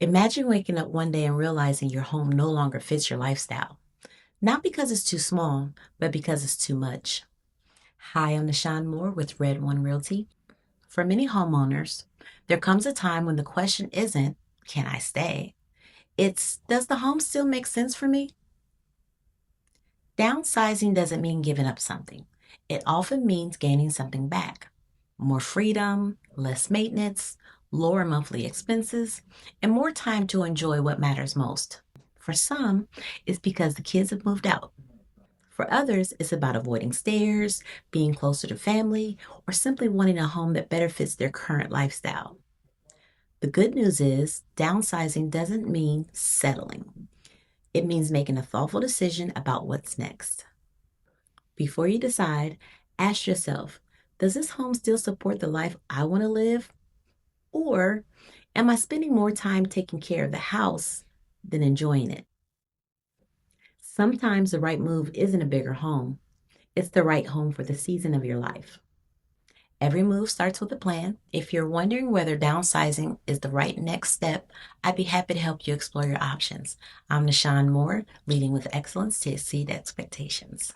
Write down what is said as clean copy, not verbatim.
Imagine waking up one day and realizing your home no longer fits your lifestyle. Not because it's too small, but because it's too much. Hi, I'm Nahshon Moore with Red One Realty. For many homeowners, there comes a time when the question isn't, can I stay? It's, does the home still make sense for me? Downsizing doesn't mean giving up something. It often means gaining something back. More freedom, less maintenance, lower monthly expenses, and more time to enjoy what matters most. For some, it's because the kids have moved out. For others, it's about avoiding stairs, being closer to family, or simply wanting a home that better fits their current lifestyle. The good news is, downsizing doesn't mean settling. It means making a thoughtful decision about what's next. Before you decide, ask yourself, does this home still support the life I want to live? Or am I spending more time taking care of the house than enjoying it? Sometimes the right move isn't a bigger home, it's the right home for the season of your life. Every move starts with a plan. If you're wondering whether downsizing is the right next step, I'd be happy to help you explore your options. I'm Nahshon Moore, leading with excellence to exceed expectations.